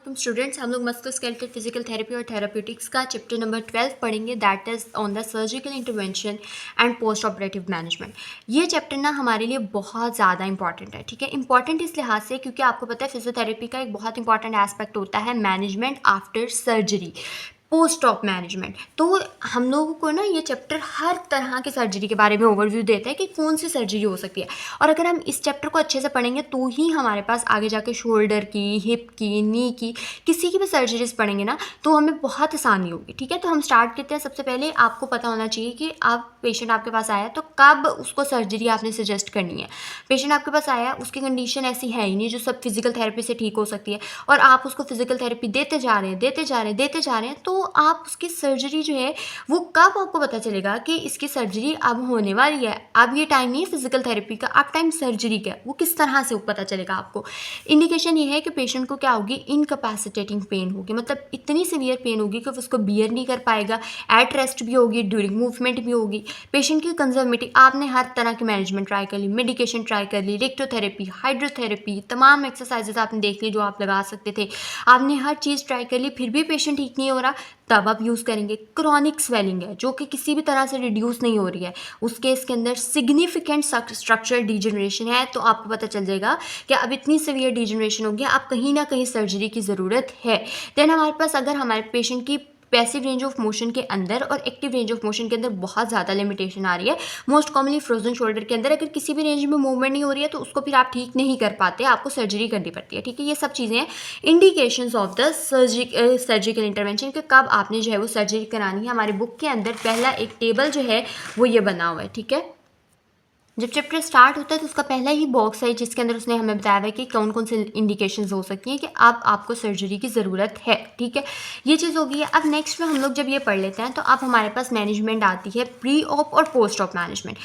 Students, हम लोग musculoskeletal physical therapy और थेराप्यूटिक्स का चैप्टर नंबर 12 पढ़ेंगे, that is on the surgical intervention and post operative management. ये चैप्टर ना हमारे लिए बहुत ज़्यादा इंपॉर्टेंट है, ठीक है। इंपॉर्टेंट इस लिहाज से क्योंकि आपको पता है फिजियोथेरेपी का एक बहुत इंपॉर्टेंट एस्पेक्ट होता है management after surgery, post op management. तो हम लोगों को ना ये चैप्टर हर तरह की सर्जरी के बारे में ओवरव्यू देता है कि कौन सी सर्जरी हो सकती है, और अगर हम इस चैप्टर को अच्छे से पढ़ेंगे तो ही हमारे पास आगे जाके शोल्डर की, हिप की, नी की, किसी की भी सर्जरीज पढ़ेंगे ना तो हमें बहुत आसानी होगी, ठीक है। तो हम स्टार्ट करते हैं। सबसे पहले आपको पता होना चाहिए कि आप पेशेंट आपके पास आया तो कब उसको सर्जरी आपने सजेस्ट करनी है। पेशेंट आपके पास आया, उसकी कंडीशन ऐसी है ही नहीं जो सब फिजिकल थेरेपी से ठीक हो सकती है, और आप उसको फिजिकल थेरेपी देते जा रहे हैं, तो आप उसकी सर्जरी जो है वो कब आपको पता चलेगा कि इसकी सर्जरी अब होने वाली है। अब ये टाइम नहीं है फिजिकल थेरेपी का, अब टाइम सर्जरी का। वो किस तरह से पता चलेगा आपको? इंडिकेशन ये है कि पेशेंट को क्या होगी, इनकैपेसिटेटिंग पेन होगी, मतलब इतनी सीवियर पेन होगी कि वो उसको बियर नहीं कर पाएगा। एट रेस्ट भी होगी, ड्यूरिंग मूवमेंट भी होगी। पेशेंट की कंजर्वेटिव, आपने हर तरह की मैनेजमेंट ट्राई कर ली, मेडिकेशन ट्राई कर ली, रेक्टोथेरेपी, हाइड्रोथेरेपी, तमाम एक्सरसाइजेज आपने देख ली जो आप लगा सकते थे, आपने हर चीज़ ट्राई कर ली, फिर भी पेशेंट ठीक नहीं हो रहा, तब आप यूज़ करेंगे। क्रॉनिक स्वेलिंग है जो कि किसी भी तरह से रिड्यूस नहीं हो रही है, उस केस के अंदर सिग्निफिकेंट स्ट्रक्चरल डिजनरेशन है, तो आपको पता चल जाएगा कि अब इतनी सीवियर डिजनरेशन हो गया, अब कहीं ना कहीं सर्जरी की ज़रूरत है। देन हमारे पास अगर हमारे पेशेंट की पैसिव रेंज ऑफ मोशन के अंदर और एक्टिव रेंज ऑफ मोशन के अंदर बहुत ज़्यादा लिमिटेशन आ रही है, मोस्ट कॉमनली फ्रोजन शोल्डर के अंदर अगर किसी भी रेंज में मूवमेंट नहीं हो रही है तो उसको फिर आप ठीक नहीं कर पाते, आपको सर्जरी करनी पड़ती है, ठीक है। ये सब चीज़ें हैं indications of the surgical intervention के कब आपने जो है वो सर्जरी करानी है। हमारे बुक के अंदर पहला एक टेबल जो है वो ये बना हुआ है, ठीक है। जब चैप्टर स्टार्ट होता है तो उसका पहला ही बॉक्स है जिसके अंदर उसने हमें बताया है कि कौन कौन से इंडिकेशंस हो सकती हैं कि अब आपको सर्जरी की ज़रूरत है, ठीक है। ये चीज़ हो गई है। अब नेक्स्ट में हम लोग जब ये पढ़ लेते हैं तो अब हमारे पास मैनेजमेंट आती है, प्री ऑप और पोस्ट ऑप मैनेजमेंट।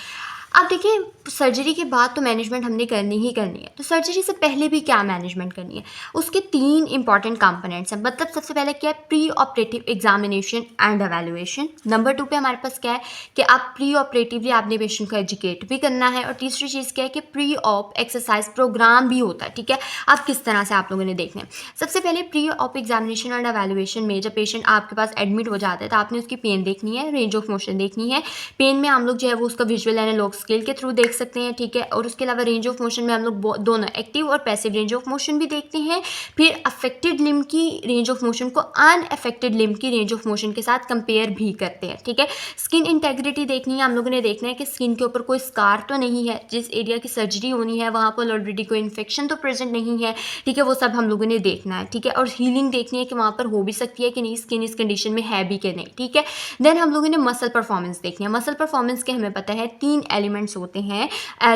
अब देखिए, सर्जरी के बाद तो मैनेजमेंट हमने करनी ही करनी है, तो सर्जरी से पहले भी क्या मैनेजमेंट करनी है, उसके 3 इंपॉर्टेंट कंपोनेंट्स हैं। मतलब सबसे पहले क्या है, pre operative examination and evaluation. Number 2 पे हमारे पास क्या है कि आप प्री ऑपरेटिवली आपने पेशेंट को एजुकेट भी करना है, और तीसरी चीज़ क्या है कि प्री ऑप एक्सरसाइज प्रोग्राम भी होता है, ठीक है। अब किस तरह से आप लोगों ने देखना है, सबसे पहले pre op examination and evaluation में जब पेशेंट आपके पास एडमिट हो जाता है तो आपने उसकी पेन देखनी है, रेंज ऑफ मोशन देखनी है। पेन में हम लोग जो है वो उसका विजुअल एनालॉग स्केल के थ्रू देख सकते हैं, ठीक है। और उसके अलावा रेंज ऑफ मोशन में हम लोग दोनों एक्टिव और पैसिव रेंज ऑफ मोशन भी देखते हैं। फिर अफेक्टेड लिम्ब की रेंज ऑफ मोशन को अनअफेक्टेड लिम्ब की रेंज ऑफ मोशन के साथ कंपेयर भी करते हैं, ठीक है। स्किन इंटेग्रिटी देखनी है, हम लोगों ने देखना है कि स्किन के ऊपर कोई स्कार तो नहीं है, जिस एरिया की सर्जरी होनी है वहाँ पर ऑलरेडी कोई इन्फेक्शन तो प्रेजेंट नहीं है, ठीक है। वो सब हम लोगों ने देखना है, ठीक है। और हीलिंग देखनी है कि वहाँ पर हो भी सकती है कि नहीं, स्किन इस कंडीशन में है भी कि नहीं, ठीक है। देन हम लोगों ने मसल परफॉर्मेंस देखनी है। मसल परफॉर्मेंस के हमें पता है 3 एलिमेंट्स होते हैं,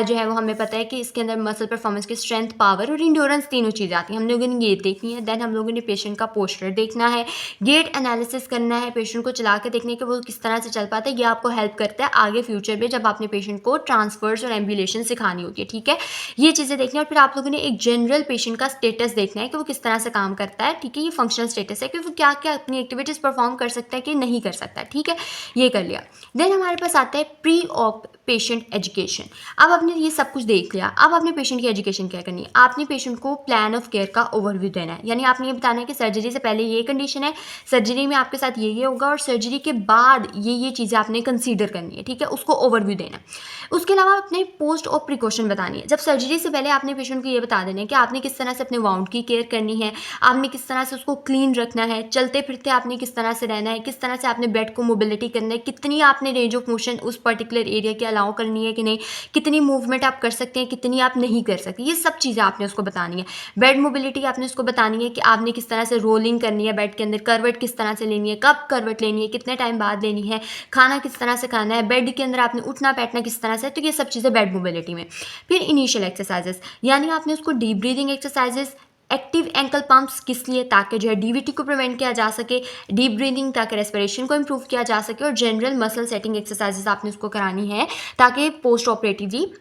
जो है वो हमें पता है कि इसके अंदर मसल परफॉर्मेंस की स्ट्रेंथ, पावर और इंड्योरेंस तीनों चीज़ें आती हैं, हम लोगों ने ये देखनी है। देन हम लोगों ने पेशेंट का पोस्चर देखना है, गेट एनालिसिस करना है, पेशेंट को चला के देखने कि वो किस तरह से चल पाता है। ये आपको हेल्प करता है आगे फ्यूचर में जब आपने पेशेंट को ट्रांसफर्स और एम्बुलेशन सिखानी होती है, ठीक है। ये चीज़ें देखनी है। और फिर आप लोगों ने एक जनरल पेशेंट का स्टेटस देखना है कि वो किस तरह से काम करता है, ठीक है। ये फंक्शनल स्टेटस है कि वो क्या क्या अपनी एक्टिविटीज़ परफॉर्म कर सकता है कि नहीं कर सकता, ठीक है। ये कर लिया। देन हमारे पास आता है प्री ऑप पेशेंट एजुकेशन। अब आपने ये सब कुछ देख लिया, अब आपने पेशेंट की एजुकेशन क्या करनी है, आपने पेशेंट को प्लान ऑफ केयर का ओवरव्यू देना है। यानी आपने ये बताना है कि सर्जरी से पहले ये कंडीशन है, सर्जरी में आपके साथ ये होगा, और सर्जरी के बाद ये चीज़ें आपने कंसीडर करनी है, ठीक है। उसको ओवरव्यू देना है। उसके अलावा अपने पोस्ट ऑप प्रिकॉशन बतानी है। जब सर्जरी से पहले आपने पेशेंट को ये बता देना है कि आपने किस तरह से अपने वाउंड की केयर करनी है, आपने किस तरह से उसको क्लीन रखना है, चलते फिरते आपने किस तरह से रहना है, किस तरह से आपने बेड को मोबिलिटी करना है, कितनी आपने रेंज ऑफ मोशन उस पर्टिकुलर एरिया की अलाउ करनी है कि नहीं, कितनी मूवमेंट आप कर सकते हैं, कितनी आप नहीं कर सकते। ये सब चीज़ें आपने उसको बतानी है। बेड मोबिलिटी आपने उसको बतानी है कि आपने किस तरह से रोलिंग करनी है बेड के अंदर, करवट किस तरह से लेनी है, कब करवट लेनी है, कितने टाइम बाद लेनी है, खाना किस तरह से खाना है, बेड के अंदर आपने उठना बैठना किस तरह से, तो ये सब चीज़ें बेड मोबिलिटी में। फिर इनिशियल एक्सरसाइजेस, यानी आपने उसको deep breathing exercises, active ankle pumps किस लिए, ताकि जो है डीवीटी को प्रिवेंट किया जा सके, डीप ब्रीदिंग ताकि रेस्पिरेशन को इंप्रूव किया जा सके, और जनरल मसल सेटिंग एक्सरसाइजेस आपने उसको करानी है ताकि पोस्ट ऑपरेटिवली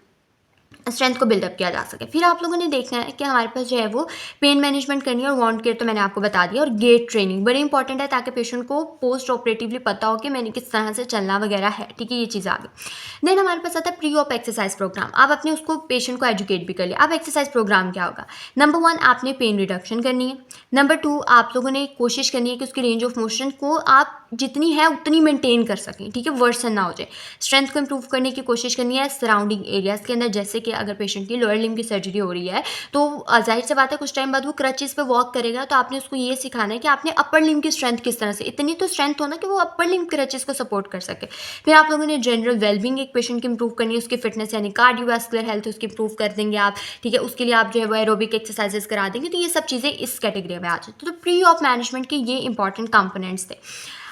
स्ट्रेंथ को बिल्डअप किया जा सके। फिर आप लोगों ने देखना है कि हमारे पास जो है वो पेन मैनेजमेंट करनी है, और वाउंड केयर तो मैंने आपको बता दिया, और गेट ट्रेनिंग बड़ी इंपॉर्टेंट है ताकि पेशेंट को पोस्ट ऑपरेटिवली पता हो कि मैंने किस तरह से चलना वगैरह है, ठीक है। ये चीज़ आ गई। देन हमारे पास आता है प्री ऑप एक्सरसाइज प्रोग्राम। आप अपने उसको पेशेंट को एजुकेट भी कर लिया। अब एक्सरसाइज प्रोग्राम क्या होगा, नंबर 1 आपने पेन रिडक्शन करनी है, नंबर 2, आप लोगों ने कोशिश करनी है कि उसकी रेंज ऑफ मोशन को आप जितनी है उतनी मेंटेन कर सकें, ठीक है, वर्सन ना हो जाए। स्ट्रेंथ को इंप्रूव करने की कोशिश करनी है सराउंडिंग एरियाज़ के अंदर, जैसे कि अगर पेशेंट की लोअर लिम्ब की सर्जरी हो रही है तो जाहिर सी बात है कुछ टाइम बाद वो क्रचेस पे वॉक करेगा, तो आपने उसको ये सिखाना है कि आपने अपर लिम्ब की स्ट्रेंथ किस तरह से, इतनी तो स्ट्रेंथ होना कि वो अपर लिम्ब क्रचेस को सपोर्ट कर सके। फिर आप लोगों ने जनरल वेलबींग एक पेशेंट की इंप्रूव करनी है, उसकी फिटनेस यानी कार्डियोवैस्कुलर हेल्थ उसकी इंप्रूव कर देंगे आप, ठीक है, उसके लिए आप जो है वो एरोबिक एक्सरसाइजेस करा देंगे। तो ये सब चीज़ें इस कैटेगरी में आ जाती है। तो प्री ऑफ मैनेजमेंट के ये इंपॉर्टेंट कंपोनेंट्स थे।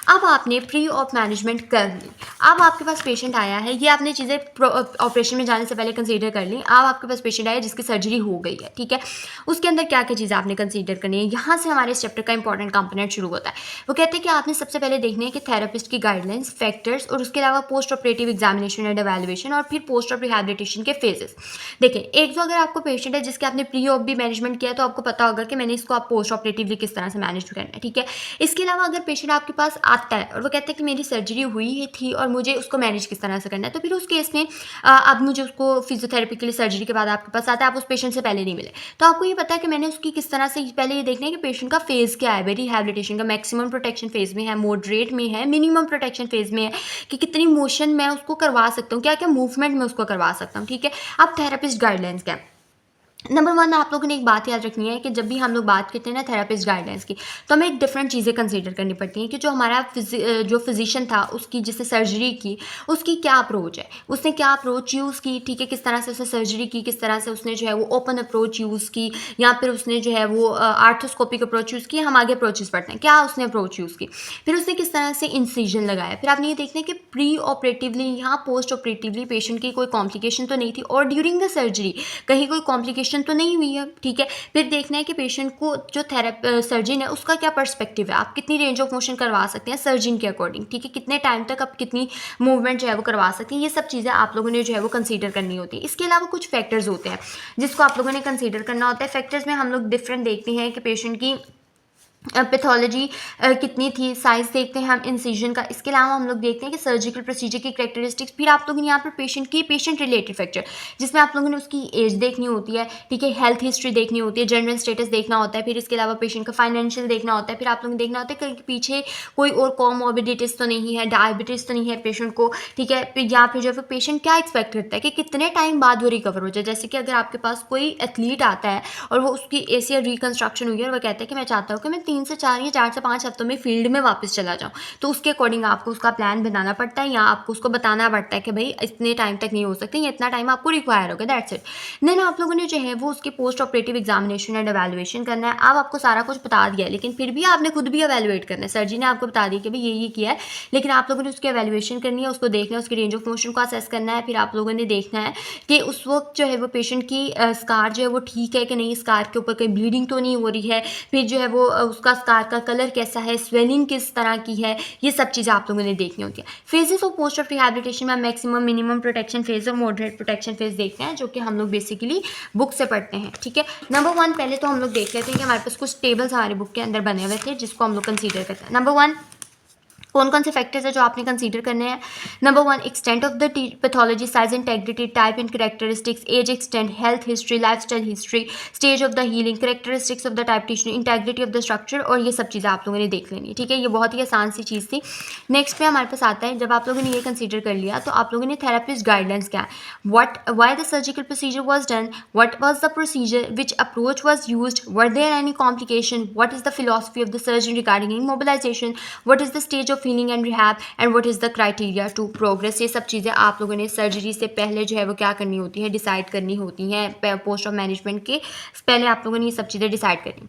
अब आपने प्री ऑफ मैनेजमेंट कर ली, अब आपके पास पेशेंट आया है, ये आपने चीज़ें ऑपरेशन में जाने से पहले कंसीडर कर ली। अब आपके पास पेशेंट आया जिसकी सर्जरी हो गई है, ठीक है, उसके अंदर क्या क्या चीज़ें आपने कंसीडर करनी है। यहाँ से हमारे इस चैप्टर का इंपॉर्टेंट कंपोनेंट शुरू होता है। वो कहते हैं कि आपने सबसे पहले देखना है कि थेरेपिस्ट की गाइडलाइंस, फैक्टर्स और उसके अलावा post operative examination and evaluation और फिर पोस्ट ऑप रिहैबिलिटेशन के फेजेस। देखिए, एक तो अगर आपको पेशेंट है जिसके आपने प्री ऑप भी मैनेजमेंट किया तो आपको पता होगा कि मैंने इसको आप पोस्ट ऑपरेटिवली किस तरह से मैनेज करना है, ठीक है। इसके अलावा अगर पेशेंट आपके पास आता है और वो कहता है कि मेरी सर्जरी हुई थी और मुझे उसको मैनेज किस तरह से करना है, तो फिर उस केस में अब मुझे उसको फिजियोथेरेपी के लिए सर्जरी के बाद आपके पास आता है, आप उस पेशेंट से पहले नहीं मिले, तो आपको ये पता है कि मैंने उसकी किस तरह से पहले ये देखना है कि पेशेंट का फेज़ क्या है, वेरी रिहैबिलिटेशन का मैक्सिमम प्रोटेक्शन फेज़ में है, मॉडरेट में है, मिनिमम प्रोटेक्शन फेज़ में है, कि कितनी मोशन मैं उसको करवा सकता हूँ, क्या क्या मूवमेंट मैं उसको करवा सकता हूँ, ठीक है। अब थेरेपिस्ट गाइडलाइंस क्या है। नंबर 1, आप लोगों ने एक बात याद रखनी है कि जब भी हम लोग बात करते हैं ना थेरेपिस्ट गाइडलाइंस की, तो हमें एक डिफरेंट चीज़ें कंसीडर करनी पड़ती हैं कि जो हमारा जो फिजिशियन था उसकी जिसने सर्जरी की उसकी क्या अप्रोच है, उसने क्या अप्रोच यूज़ की, ठीक है, किस तरह से उसने सर्जरी की, किस तरह से उसने जो है वो ओपन अप्रोच यूज़ की या फिर उसने जो है वो आर्थोस्कोपिक अप्रोच यूज़ की। हम आगे अप्रोचेस पढ़ते हैं, क्या उसने अप्रोच यूज़ की, फिर उसने किस तरह से इंसिजन लगाया। फिर आपने ये देखना है कि प्री ऑपरेटिवली या पोस्ट ऑपरेटिवली पेशेंट की कोई कॉम्प्लिकेशन तो नहीं थी और ड्यूरिंग द सर्जरी कहीं कोई कॉम्प्लिकेशन तो नहीं हुई है, ठीक है। फिर देखना है कि पेशेंट को जो सर्जन है उसका क्या पर्सपेक्टिव है, आप कितनी रेंज ऑफ मोशन करवा सकते हैं सर्जन के अकॉर्डिंग, ठीक है, कितने टाइम तक आप कितनी मूवमेंट जो है वो करवा सकते हैं। ये सब चीज़ें आप लोगों ने जो है वो कंसीडर करनी होती है। इसके अलावा कुछ फैक्टर्स होते हैं जिसको आप लोगों ने कंसीडर करना होता है। फैक्टर्स में हम लोग डिफरेंट देखते हैं कि पेशेंट की पैथोलॉजी कितनी थी, साइज़ देखते हैं हम इंसिजन का। इसके अलावा हम लोग देखते हैं कि सर्जिकल प्रोसीजर की कैरेक्टरिस्टिक्स। फिर आप लोगों ने यहाँ पर पेशेंट रिलेटेड फैक्टर जिसमें आप लोगों ने उसकी एज देखनी होती है, ठीक है, हेल्थ हिस्ट्री देखनी होती है, जनरल स्टेटस देखना होता है। फिर इसके अलावा पेशेंट का फाइनेंशियल देखना होता है। फिर आप लोगों ने देखना होता है कि पीछे कोई और कॉमॉर्बिडिटीज़ तो नहीं है, डायबिटीज़ तो नहीं है पेशेंट को, ठीक है। या फिर जो है पेशेंट क्या एक्सपेक्ट करता है कि कितने टाइम बाद वो रिकवर हो जाए। जैसे कि अगर आपके पास कोई एथलीट आता है और वो उसकी ACL रिकन्स्ट्रक्शन हुई है और वो कहता है कि मैं चाहता हूँ कि मैं 3 से 4 या 4 से 5 हफ्तों में फील्ड में वापस चला जाऊँ, तो उसके अकॉर्डिंग आपको उसका प्लान बनाना पड़ता है या आपको उसको बताना पड़ता है कि भाई इतने टाइम तक नहीं हो सकते या इतना टाइम आपको रिक्वायर होगा, दैट्स इट। देन आप लोगों ने जो है वो उसकी post operative examination and evaluation करना है। अब आपको सारा कुछ बता दिया है लेकिन फिर भी आपने खुद भी एवेल्युएट करना है। सर्जरी ने आपको बता दिया कि भाई ये किया है, लेकिन आप लोगों ने उसकी एवेल्युएशन करनी है, उसको देखना है, उसकी रेंज ऑफ मोशन को असेस करना है। फिर आप लोगों ने देखना है कि उस वक्त जो है वो पेशेंट की स्कार जो है वो ठीक है कि नहीं, स्कार के ऊपर कोई ब्लीडिंग तो नहीं हो रही है, फिर जो है वो उसका स्कार का कलर कैसा है, स्वेलिंग किस तरह की है, ये सब चीज़ें आप लोगों ने देखनी होती है। Phases of post of rehabilitation में मैक्सिमम मिनिमम प्रोटेक्शन फेज और मॉडरेट प्रोटेक्शन फेज देखते हैं, जो कि हम लोग बेसिकली बुक से पढ़ते हैं, ठीक है। नंबर 1 पहले तो हम लोग देख लेते हैं कि हमारे पास कुछ टेबल्स हमारी बुक के अंदर बने हुए थे जिसको हम लोग कंसीडर करते हैं। नंबर 1, कौन कौन से फैक्टर्स है जो आपने कंसीडर करने हैं। Number 1, extent of the pathology, size, integrity, type and characteristics, age extent, health history, lifestyle history, stage of the healing, characteristics of the type tissue, integrity of the structure, और ये सब चीज़ें आप लोगों ने देख लेनी है, ठीक है। ये बहुत ही आसान सी चीज़ थी। नेक्स्ट पे हमारे पास आता है, जब आप लोगों ने ये कंसीडर कर लिया तो आप लोगों ने थेरेपिस्ट गाइडलाइंस क्या है, why the surgical procedure was done, what was the procedure, which approach was use, were there any complication, what is the philosophy of the surgeon regarding immobilisation, what is the stage of healing and rehab and what is the criteria to progress. ये सब चीज़ें आप लोगों ने surgery से पहले जो है वो क्या करनी होती है, डिसाइड करनी होती हैं। पोस्ट ऑफ मैनेजमेंट के पहले आप लोगों ने ये सब चीज़ें डिसाइड करनी।